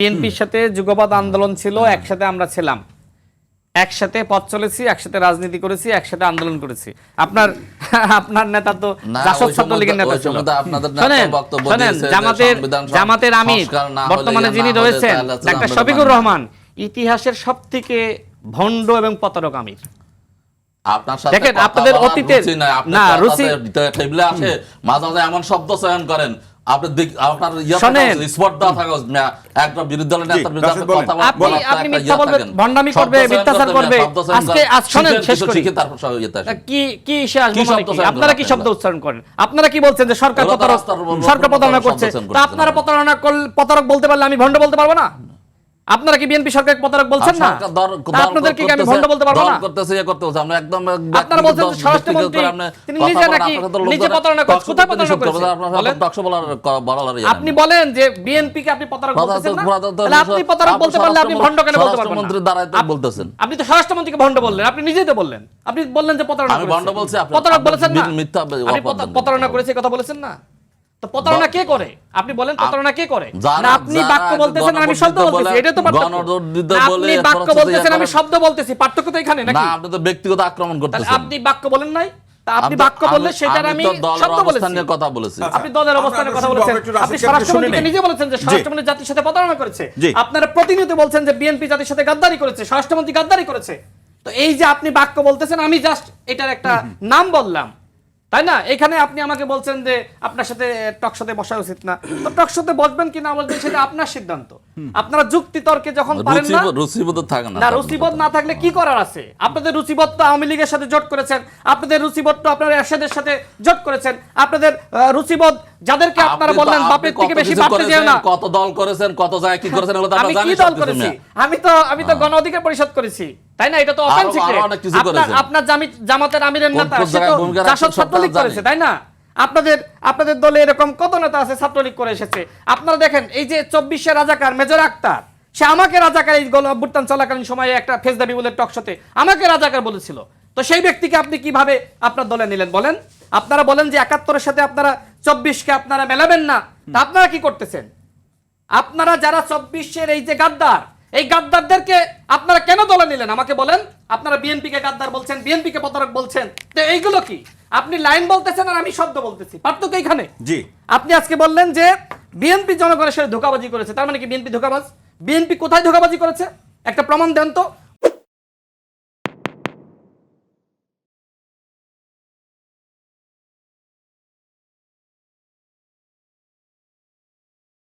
বিএনপির সাথে যুগপৎ আন্দোলন ছিল, একসাথে আমরা ছিলাম, একসাথে পথ চলেছি, একসাথে রাজনীতি করেছি, একসাথে আন্দোলন করেছি। আপনার নেতা তো জাসদ ছাত্রলীগের নেতা ছিল। শোনেন, জামাতের আমির বর্তমানে যিনি রয়েছেন ডাক্তার শফিকুর রহমান ইতিহাসের সবথেকে ভণ্ড এবং প্রতারক আমির। দেখেন আপনাদের অতীতের না রুচি আসে মাঝে মাঝে এমন শব্দ চয়ন করেন আপনি মিথ্যা বলবেন, ভণ্ডামি করবে, মিথ্যাচার করবে। আজকে শুনেন, শেষ করি। কি আপনারা কি শব্দ উচ্চারণ করেন? আপনারা কি বলছেন যে সরকার প্রতারণা করছে? তা আপনারা প্রতারক বলতে পারলে আমি ভণ্ড বলতে পারবো না? আপনারা কি বিএনপি সরকার প্রতারক বলছেন না? আপনাদেরকে কি আমি ভণ্ড বলতে পারবো না? আমরা একদম আপনারা বলছেন যে স্বরাষ্ট্রমন্ত্রী তিনি নিজে নাকি নিজে প্রতারণা করছে। কোথায় প্রতারণা করছে? আপনি বলেন যে বিএনপি কে আপনি প্রতারক বলতেছেন না? তাহলে আপনি প্রতারক বলতে পারলে আপনি ভণ্ড কেন বলতে পারবেন না? বলতেছেন আপনি তো স্বরাষ্ট্রমন্ত্রীকে ভণ্ড বললেন, আপনি নিজেই তো বললেন। আপনি বললেন যে প্রতারণা আমি ভণ্ড বলছি, আপনি প্রতারক বলেছেন না? মিথ্যা আপনি প্রতারণা করেছে কথা বলেছেন না? তো প্রতারণা কে করে? আপনি বলেন প্রতারণা কে করে? না আপনি বাক্য বলতেছেন আর আমি শব্দ বলতেছি, এটাই তো পার্থক্য। আপনি বাক্য বলতেছেন, আমি শব্দ বলতেছি, পার্থক্য তো এখানে নাকি? না, আপনি তো ব্যক্তিগত আক্রমণ করতেছেন। আপনি বাক্য বলেন নাই? তা আপনি বাক্য বললে সেটার আমি শব্দ বলেছি, কথা বলেছি। আপনি দলের অবস্থানের কথা বলেছেন। আপনি স্বরাষ্ট্রমন্ত্রীকে নিজে বলেছেন যে স্বরাষ্ট্রমন্ত্রী জাতির সাথে প্রতারণা করেছে। আপনারা প্রতিনিয়ত বলছেন যে বিএনপি জাতির সাথে গাদ্দারি করেছে, স্বরাষ্ট্রমন্ত্রী গাদ্দারি করেছে। তো এই যে আপনি বাক্য বলতেছেন, আমি জাস্ট এটার একটা নাম বললাম, তাই না? এখানে আপনি আমাকে বলছেন যে আপনার সাথে টকশোতে বসা উচিত না। তো টকশোতে বসবেন কি না বসবেন সেটা আপনার সিদ্ধান্ত। আপনারা যুক্তি তর্কে যখন পারেন না, রুচিবোধ থাকে না। না, রুচিবোধ না থাকলে কি করার আছে? আপনাদের রুচিবোধ তো আওয়ামী লীগের সাথে জোট করেছেন, আপনাদের রুচিবোধ তো আপনারা এরশাদের সাথে জোট করেছেন। আপনাদের রুচিবোধ যাদেরকে আপনারা বললেন বাপের থেকে বেশি বাপতে যেও না। কত দল করেছেন, কত জায়গায় কি করেছেন এগুলো তো আমরা জানি। আমি কি দল করেছি? আমি তো গণ অধিকার পরিষদ করেছি, তাই না? এটা তো ওপেন সিক্রেট। আপনার জামাতের আমিরের নেতা সে তো জাসদ ছাত্রলীগ করেছে, তাই না? আপনাদের দলে এরকম কত নেতা আছে ছাত্রলীগ করে এসেছে। আপনারা দেখেন এই যে 24 রাজাকার মেজর আক্তার, সে আমাকে রাজাকার এই গণঅভ্যুত্থান চলাকালীন সময়ে একটা ফেসদাবি বলে টকশোতে আমাকে রাজাকার বলেছিল। তো সেই ব্যক্তিকে আপনি কিভাবে আপনার দলে নিলেন বলেন? আপনারা বলেন যে 71-এর সাথে আপনারা 24-কে আপনারা মেলাবেন না। তা আপনারা কি করতেছেন? আপনারা যারা 24-এর এই যে গাদ্দার, এই গাদ্দারদেরকে আপনারা কেন দলে নিলেন আমাকে বলেন? আপনারা বিএনপি কে গাদ্দার বলছেন, বিএনপি কে প্রতারক বলছেন। তো এইগুলো কি? আপনি লাইন বলতেছেন আর আমি শব্দ বলতেছি, পার্থক্য এখানে। জি, আপনি আজকে বললেন যে বিএনপি জনগণের সাথে ধোঁকাবাজি করেছে, তার মানে কি বিএনপি ধোঁকাবাজ? বিএনপি কোথায় ধোঁকাবাজি করেছে? একটা প্রমাণ দেন তো।